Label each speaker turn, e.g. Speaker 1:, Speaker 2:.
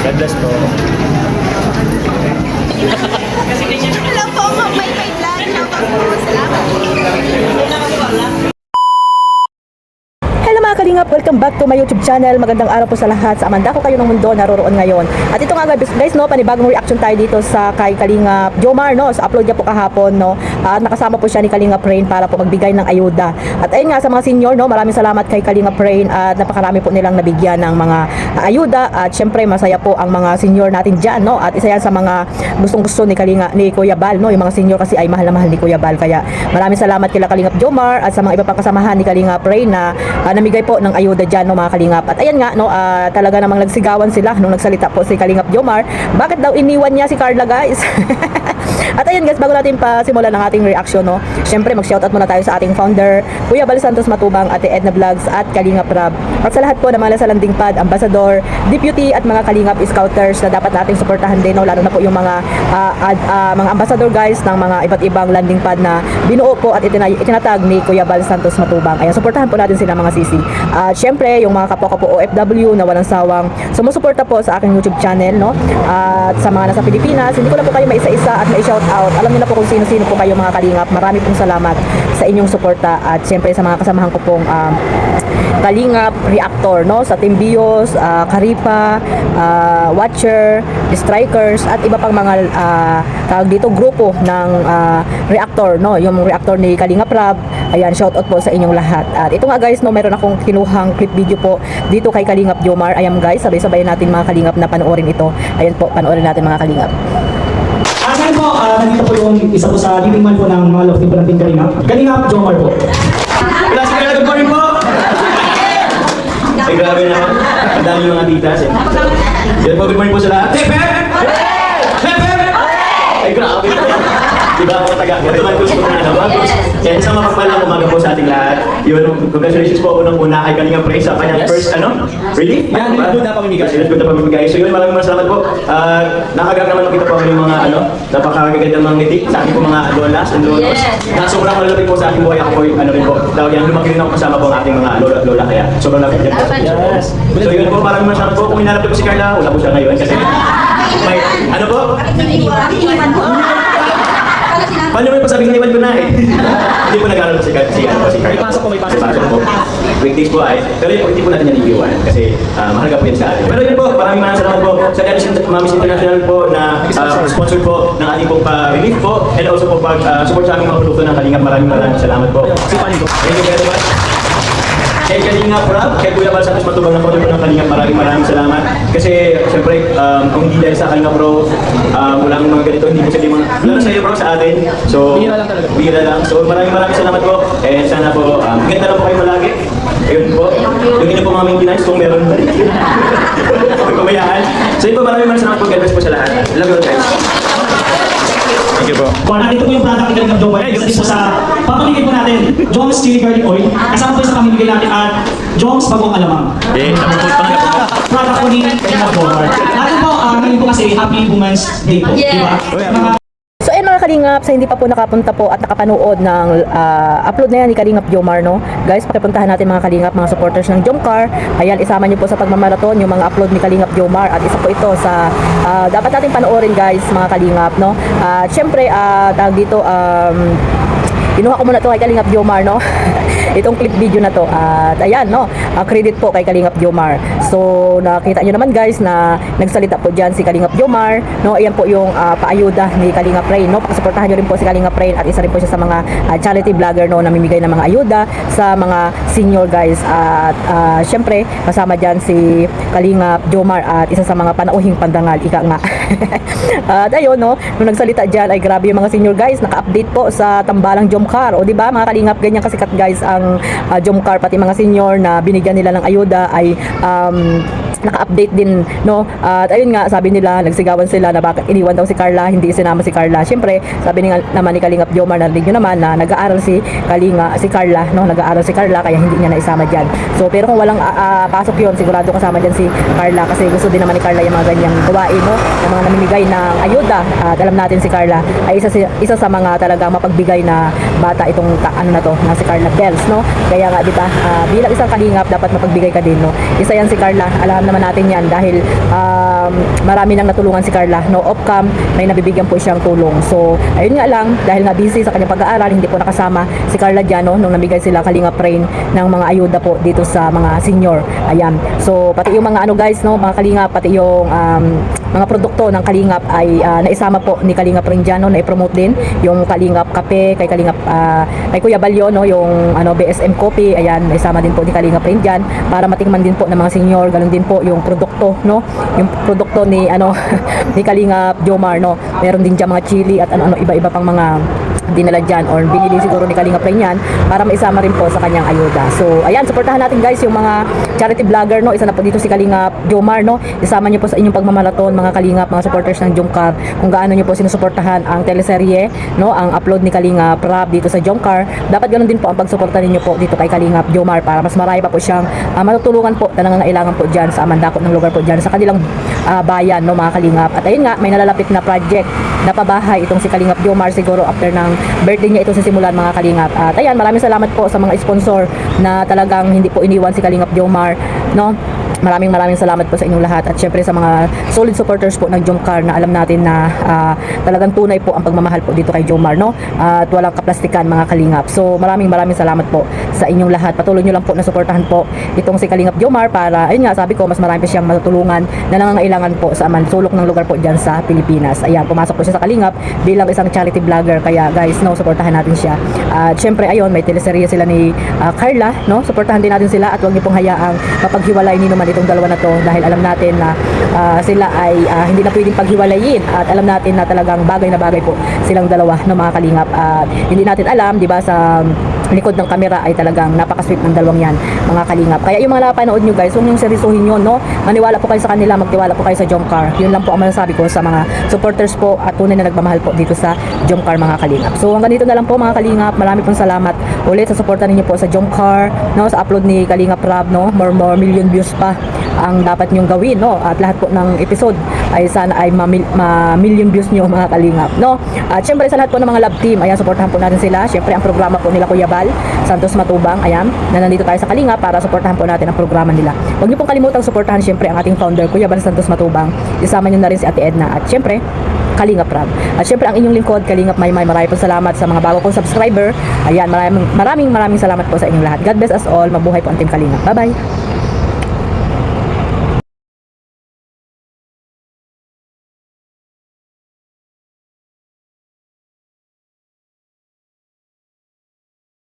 Speaker 1: God bless po.
Speaker 2: Hello po, may vlog. Shoutout po. Salamat.
Speaker 3: Hello mga kalingap, welcome back to my YouTube channel. Magandang araw po sa lahat. Sa amanda ko kayo ng mundo naroroon ngayon. At ito nga guys, no, panibagong reaction tayo dito sa kay Kalingap Jomar, no. Sa upload niya po kahapon, no. At nakasama po siya ni Kalingap Rain para po magbigay ng ayuda. At ayun nga sa mga senior, no, maraming salamat kay Kalingap Rain at napakarami po nilang nabigyan ng mga ayuda. At syempre masaya po ang mga senior natin diyan, no. At isa yan sa mga gustong-gusto ni Kuya Bal, no. Yung mga senior kasi ay mahal na mahal ni Kuya Bal. Kaya maraming salamat kila Kalingap Jomar at sa mga iba pang kasamahan ni Kalingap Rain na namigay po ng ayuda dyan, no, mga kalingap. At ayan nga, no, talaga namang nagsigawan sila nung nagsalita po si Kalingap Jomar. Bakit daw iniwan niya si Carla, guys? At ayan guys, bago natin pa simulan ng ating reaction, no, syempre mag-shoutout muna tayo sa ating founder, Kuya Bal Santos Matubang, Ate Edna Vlogs at Kalingap Rab. At sa lahat po na mga sa Landing Pad, Ambassador, Deputy at mga Kalingap Scouters na dapat nating suportahan din, no, lalo na po yung mga ambassador guys ng mga iba't ibang landing pad na binuo po at itinatag ni Kuya Bal Santos Matubang. Ayan, suportahan po natin sila mga sisi. At syempre, yung mga kapwa ko po OFW na walang sawang sumusuporta po sa aking YouTube channel, no? At sa mga nasa Pilipinas, hindi ko na po kayo maisa-isa at ma-shout out. Alam niyo na po kung sino-sino po kayo mga kalingap. Marami pong salamat sa inyong suporta at syempre sa mga kasamahan ko pong Kalingap Reactor, no? Sa Team Bios, Karipa, Watcher, Strikers at iba pang mga tawag dito grupo ng Reactor, no? Yung Reactor ni Kalingap Rab. Ayan, shout out po sa inyong lahat. At ito nga guys, no, meron akong kinuhang clip video po dito kay Kalingap Jomar. Ayan guys, sabay-sabay natin mga kalingap na panoorin ito. Ayan po, panoorin natin mga kalingap.
Speaker 4: Asan po, nandito po yung isa po sa leading man po ng mga love team po natin Kalingap. Kalingap Jomar po.
Speaker 1: Good morning po! Ay, grabe naman. Ang dami mga titas eh. Yan po, good morning po sa lahat. Hep, hep! Hep, hep! Ay, grabe naman. Diba ako taga? Ito man po sa mga naman. Yan, isang mapagpalang umaga po sa ating lahat. Yun, congratulations po unang-una kay Kalingap Rain sa kanyang first, really?
Speaker 4: Yan, good na pamimigay.
Speaker 1: Good na pamimigay. So yun, maraming salamat po. Nakagag naman makita po yung mga, napakagagandang mga ngiti sa ating po mga lolas and lolos. Na sobrang malalapit po sa ating buhay. Ako po, rin po. Dahil yan, lumaki rin ako kasama po ang ating mga lola kaya. Sobrang lapit din po.
Speaker 4: Yes.
Speaker 1: So yun po, maraming salamat po. Kung hinanap po si Carla, wala po siya ngayon kasi may, ano po? Paano mo yung pasabing iniwan ko na eh? Hindi po nag-aaral si Carla.
Speaker 4: May pasok po, may pasok.
Speaker 1: May pasok po. Weekdays po ay, pero yun, hindi po natin yan iiwan kasi mahalaga po yan sa atin. Pero yun po, maraming salamat po sa Mamis International po na sponsor po ng ating pong pa-relief po and also po pag-support sa aming mga produkto ng Kalingap. Maraming salamat po.
Speaker 4: Sipanin ko.
Speaker 1: Thank you very much. Kay Kalingap Rab, kay Kuya Bal Santos Matubang na po ng Kalingap, maraming salamat. Kasi, siyempre, kung hindi dahil sa Kalingap bro, walang mga ganito, hindi po sila mga, lalo sa iyo bro, sa atin. So,
Speaker 4: Bihira lang talaga.
Speaker 1: Bihira lang. So, maraming salamat po. And sana po, ganda lang po kayo malagi. Ayun po. Yung inyo po mga maintenance, kung meron ba rin. Pagpamayaan. So, yun po, maraming salamat po. God bless po sa lahat. Love you guys. Thank you po.
Speaker 4: Ito po yung product ng Kalingap Jomar. Isa din po sa papamigay po natin, Jones Chili Garlic Oil. Kasama po sa pamimigay natin at Jones Bagong Alamang.
Speaker 1: Napupult pa nga po.
Speaker 4: Product po ni Kalingap Jomar. Natin po, ngayon po kasi Happy Women's Day po.
Speaker 2: Yes.
Speaker 4: Diba?
Speaker 3: So ayun mga kalingap, sa hindi pa po nakapunta po at nakapanood ng upload na yan ni Kalingap Jomar, no? Guys, pakipuntahan natin mga kalingap, mga supporters ng Jomcar. Ayan, isama nyo po sa pagmamarathon yung mga upload ni Kalingap Jomar. At isa po ito sa dapat natin panoorin guys, mga kalingap, no? Syempre, tawag dito, kinuha ko muna ito kay Kalingap Jomar, no? Itong clip video na to. At ayan, no? Credit po kay Kalingap Jomar. So, nakita nyo naman guys na nagsalita po dyan si Kalingap Jomar, no? Ayan po yung paayuda ni Kalingap Rain, no? Pakisuportahan nyo rin po si Kalingap Rain at isa rin po siya sa mga charity vlogger, no? Namimigay ng mga ayuda sa mga senior guys. At syempre, kasama dyan si Kalingap Jomar at isa sa mga panauhing pandangal, ika nga. At ayun, no? Nung nagsalita dyan ay grabe yung mga senior guys. Naka-update po sa tambalang Jomcar. O diba mga kalingap, ganyan kasikat guys ang Jomcar, pati mga senior na binigyan nila ng ayuda ay naka-update din, no? At ayun nga, sabi nila, nagsigawan sila na bakit iniwan daw si Carla, hindi isinama si Carla. Siyempre, sabi naman ni Kalingap Jomar, narinig nyo naman na nag-aaral si Carla, no? Nag-aaral si Carla, kaya hindi niya naisama dyan. So, pero kung walang pasok yun, sigurado kasama dyan si Carla kasi gusto din naman ni Carla yung mga ganyang gawain, no? Yung mga namimigay ng ayuda. At alam natin si Carla ay isa sa mga talagang mapagbigay na bata itong na si Carla Bells, no? Kaya nga, di ba, bilang isang kalingap, dapat mapagbigay ka din, no? Isa yan si Carla. Alam naman natin yan dahil marami nang natulungan si Carla. No, off-cam, may nabibigyan po siyang tulong. So, ayun nga lang, dahil nga busy sa kanyang pag-aaral, hindi po nakasama si Carla dyan, no, nung nabigay sila Kalingap Rain ng mga ayuda po dito sa mga senior. Ayan. So, pati yung mga ano guys, no, mga Kalingap, pati yung mga produkto ng Kalingap ay naisama po ni Kalingap Rain dyan, no, na-promote din yung Kalingap Kape, kay Kalingap, kay Kuya Balyo, no, yung BSM Coffee, ayan, naisama din po ni Kalingap Rain dyan para matingman din po ng mga senior. Ganun din po yung produkto, no, yung produkto ni ni Kalingap Jomar, no, meron din dyan mga chili at iba-iba pang mga dinala dyan or binili siguro ni Kalingap Rain yan para maisama rin po sa kanyang ayuda. So, ayan, supportahan natin guys yung mga charity vlogger, no, isa na po dito si Kalingap Jomar, no, isama niyo po sa inyong pagmamaraton mga Kalingap, mga supporters ng Jomcar, kung gaano niyo po sinusuportahan ang teleserye, no, ang upload ni Kalingap Rab dito sa Jomcar. Dapat ganoon din po ang pagsuporta ninyo po dito kay Kalingap Jomar para mas marami pa po siyang matutulungan po na nangangailangan po dyan sa amandakot ng lugar po dyan sa kanilang bayan, no, mga Kalingap. At ayun nga, may nalalapit na project na pabahay itong si Kalingap Jomar siguro after ng birthday niya ito sisimulan, mga Kalingap. At ayan, maraming salamat po sa mga sponsor na talagang hindi po iniwan si Kalingap Jomar, no. Maraming salamat po sa inyong lahat at syempre sa mga solid supporters po ng Jomcar na alam natin na talagang tunay po ang pagmamahal po dito kay Jomar, no, at walang kaplastikan, mga Kalingap. So maraming salamat po sa inyong lahat. Patuloy nyo lang po na suportahan po itong si Kalingap Jomar para, ayun nga, sabi ko, mas marami pa siyang matutulungan na nangangailangan po sa sulok ng lugar po dyan sa Pilipinas. Ayan, pumasok po siya sa Kalingap bilang isang charity vlogger, kaya guys, no, suportahan natin siya. At syempre, ayun, may teleserye sila ni Carla, no, suportahan din natin sila at huwag niyo pong hayaang mapaghiwalay ni naman itong dalawa na to dahil alam natin na sila ay hindi na pwedeng paghiwalayin at alam natin na talagang bagay na bagay po silang dalawa, no, mga Kalingap. At hindi natin alam, di ba, sa likod ng kamera ay talagang napaka-sweet ng dalawang yan, mga Kalingap. Kaya yung mga napanood nyo guys, huwag nyo seryosohin yun, no, maniwala po kayo sa kanila, magtiwala po kayo sa Jomcar. Yun lang po ang masasabi ko sa mga supporters po at tunay na nagmamahal po dito sa Jomcar, mga Kalingap. So hanggang dito na lang po, mga Kalingap. Marami pong salamat ulit sa suporta ninyo po sa Jomcar, no, sa upload ni Kalingap Rab, no, more million views pa ang dapat nyong gawin, no, at lahat po ng episode ay sana ay million views nyo, mga Kalingap, no. At syempre sa lahat po ng mga love team, ayan, suportahan po natin sila. Syempre ang programa po nila Kuya Bal Santos Matubang, ayan, na nandito tayo sa Kalingap para suportahan po natin ang programa nila. Huwag niyo pong kalimutang suportahan syempre ang ating founder Kuya Bal Santos Matubang. Isama niyo na rin si Ate Edna at syempre Kalingap Rab. At syempre ang inyong lingkod, Kalingap Maymay. Maraming po salamat sa mga bago kong subscriber. Ayan, maraming salamat po sa inyong lahat. God bless us all. Mabuhay po ang Team Kalingap. Bye-bye.